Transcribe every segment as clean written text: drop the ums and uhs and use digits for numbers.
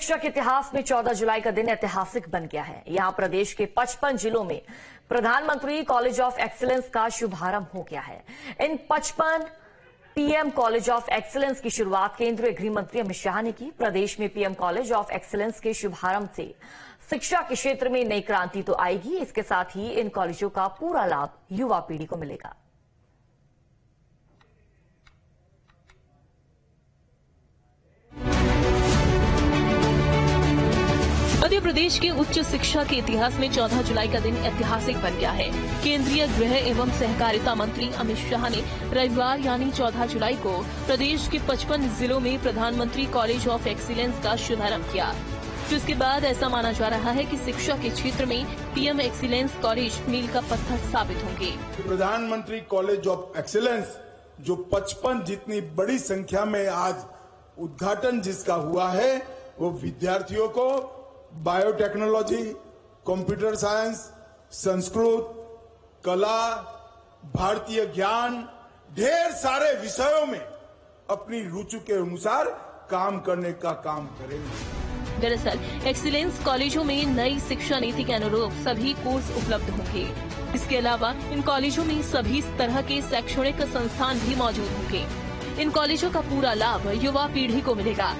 शिक्षा के इतिहास में 14 जुलाई का दिन ऐतिहासिक बन गया है। यहां प्रदेश के 55 जिलों में प्रधानमंत्री कॉलेज ऑफ एक्सीलेंस का शुभारंभ हो गया है। इन 55 पीएम कॉलेज ऑफ एक्सीलेंस की शुरुआत केंद्रीय गृह मंत्री अमित शाह ने की। प्रदेश में पीएम कॉलेज ऑफ एक्सीलेंस के शुभारंभ से शिक्षा के क्षेत्र में नई क्रांति तो आएगी, इसके साथ ही इन कॉलेजों का पूरा लाभ युवा पीढ़ी को मिलेगा। मध्य प्रदेश के उच्च शिक्षा के इतिहास में 14 जुलाई का दिन ऐतिहासिक बन गया है। केंद्रीय गृह एवं सहकारिता मंत्री अमित शाह ने रविवार यानी 14 जुलाई को प्रदेश के 55 जिलों में प्रधानमंत्री कॉलेज ऑफ एक्सीलेंस का शुभारंभ किया, जिसके बाद ऐसा माना जा रहा है कि शिक्षा के क्षेत्र में पीएम एक्सीलेंस कॉलेज मील का पत्थर साबित होंगे। प्रधानमंत्री कॉलेज ऑफ एक्सीलेंस जो 55 जितनी बड़ी संख्या में आज उद्घाटन जिसका हुआ है, वो विद्यार्थियों को बायोटेक्नोलॉजी, कंप्यूटर साइंस, संस्कृत, कला, भारतीय ज्ञान, ढेर सारे विषयों में अपनी रुचि के अनुसार काम करने का काम करेंगे। दरअसल एक्सीलेंस कॉलेजों में नई शिक्षा नीति के अनुरूप सभी कोर्स उपलब्ध होंगे। इसके अलावा इन कॉलेजों में सभी तरह के शैक्षणिक संस्थान भी मौजूद होंगे। इन कॉलेजों का पूरा लाभ युवा पीढ़ी को मिलेगा।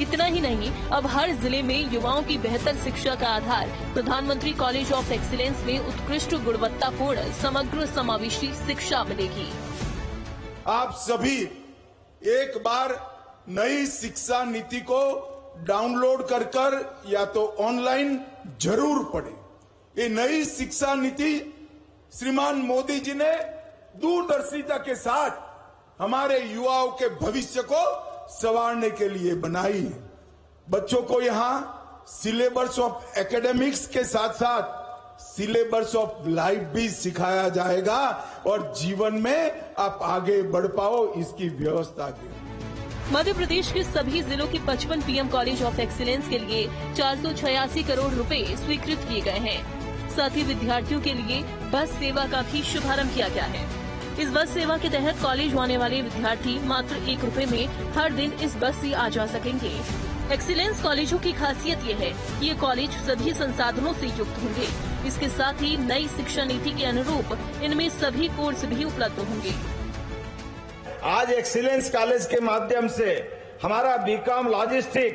इतना ही नहीं, अब हर जिले में युवाओं की बेहतर शिक्षा का आधार प्रधानमंत्री कॉलेज ऑफ एक्सीलेंस में उत्कृष्ट गुणवत्तापूर्ण समग्र समावेशी शिक्षा मिलेगी। आप सभी एक बार नई शिक्षा नीति को डाउनलोड कर या तो ऑनलाइन जरूर पढ़ें। ये नई शिक्षा नीति श्रीमान मोदी जी ने दूरदर्शिता के साथ हमारे युवाओं के भविष्य को संवारने के लिए बनाई है। बच्चों को यहाँ सिलेबस ऑफ एकेडमिक्स के साथ साथ सिलेबस ऑफ लाइफ भी सिखाया जाएगा और जीवन में आप आगे बढ़ पाओ, इसकी व्यवस्था की। मध्य प्रदेश के सभी जिलों के 55 पीएम कॉलेज ऑफ एक्सीलेंस के लिए 486 करोड़ रुपए स्वीकृत किए गए हैं। साथ ही विद्यार्थियों के लिए बस सेवा का भी शुभारंभ किया गया है। इस बस सेवा के तहत कॉलेज आने वाले विद्यार्थी मात्र 1 रुपए में हर दिन इस बस से आ जा सकेंगे। एक्सीलेंस कॉलेजों की खासियत ये है कि ये कॉलेज सभी संसाधनों से युक्त होंगे। इसके साथ ही नई शिक्षा नीति के अनुरूप इनमें सभी कोर्स भी उपलब्ध होंगे। आज एक्सीलेंस कॉलेज के माध्यम से हमारा BCom logistic,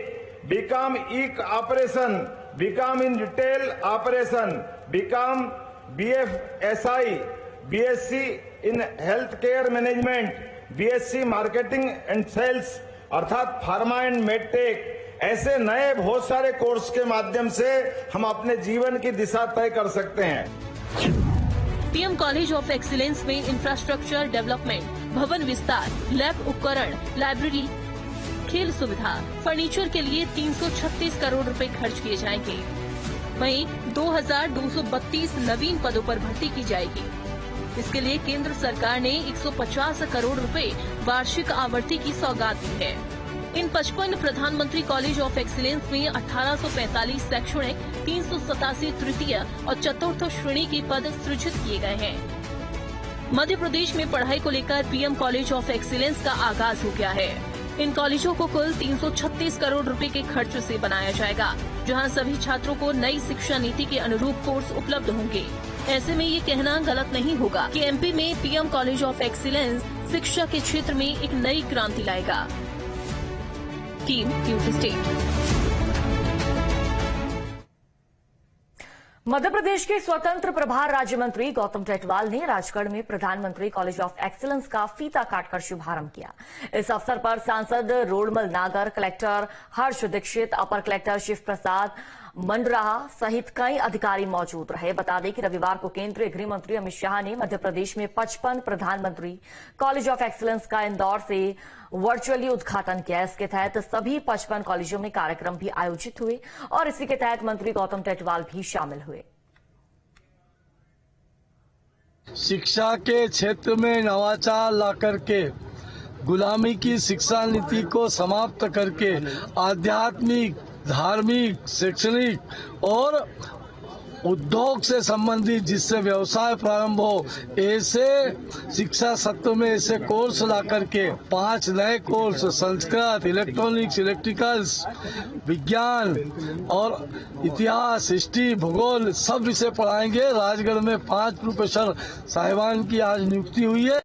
BCom e operation, BCom in retail operation, BCom BFSI, BSc in health care management, BSc marketing and sales अर्थात फार्मा एंड मेडटेक, ऐसे नए बहुत सारे कोर्स के माध्यम से हम अपने जीवन की दिशा तय कर सकते हैं। पीएम कॉलेज ऑफ एक्सीलेंस में इंफ्रास्ट्रक्चर डेवलपमेंट, भवन विस्तार, लैब उपकरण, लाइब्रेरी, खेल सुविधा, फर्नीचर के लिए 336 करोड़ रुपए खर्च किए जाएंगे। वहीं 2232 नवीन पदों पर भर्ती की जाएगी। इसके लिए केंद्र सरकार ने 150 करोड़ रुपए वार्षिक आवृत्ति की सौगात दी है। इन 55 प्रधानमंत्री कॉलेज ऑफ एक्सीलेंस में 1845 शैक्षणिक, 387 तृतीय और चतुर्थ श्रेणी के पद सृजित किए गए हैं। मध्य प्रदेश में पढ़ाई को लेकर पीएम कॉलेज ऑफ एक्सीलेंस का आगाज हो गया है। इन कॉलेजों को कुल 336 करोड़ रुपए के खर्च से बनाया जाएगा, जहां सभी छात्रों को नई शिक्षा नीति के अनुरूप कोर्स उपलब्ध होंगे। ऐसे में ये कहना गलत नहीं होगा कि एमपी में पीएम कॉलेज ऑफ एक्सीलेंस शिक्षा के क्षेत्र में एक नई क्रांति लाएगा। Team news state. Madhya Pradesh के स्वतंत्र प्रभार राज्य मंत्री गौतम टेटवाल ने राजगढ़ में प्रधानमंत्री कॉलेज ऑफ एक्सीलेंस का फीता काटकर शुभारंभ किया। इस अवसर पर सांसद रोडमल नागर, कलेक्टर हर्ष दीक्षित, अपर कलेक्टर शिव प्रसाद मंडराहा सहित कई अधिकारी मौजूद रहे। बता दें कि रविवार को केंद्रीय गृह मंत्री अमित शाह ने मध्य प्रदेश में 55 प्रधानमंत्री कॉलेज ऑफ एक्सीलेंस का इंदौर से वर्चुअली उद्घाटन किया। इसके तहत सभी 55 कॉलेजों में कार्यक्रम भी आयोजित हुए और इसी के तहत मंत्री गौतम टेटवाल भी शामिल हुए। शिक्षा के क्षेत्र में नवाचार ला करके गुलामी की शिक्षा नीति को समाप्त करके आध्यात्मिक, धार्मिक, शैक्षणिक और उद्योग से संबंधित जिससे व्यवसाय प्रारंभ हो, ऐसे शिक्षा सत्र में ऐसे कोर्स ला करके 5 नए कोर्स संस्कृत, इलेक्ट्रॉनिक्स, इलेक्ट्रिकल्स, विज्ञान और इतिहास, हिस्ट्री, भूगोल सब विषय पढ़ाएंगे। राजगढ़ में 5 प्रोफेसर साहिबान की आज नियुक्ति हुई है।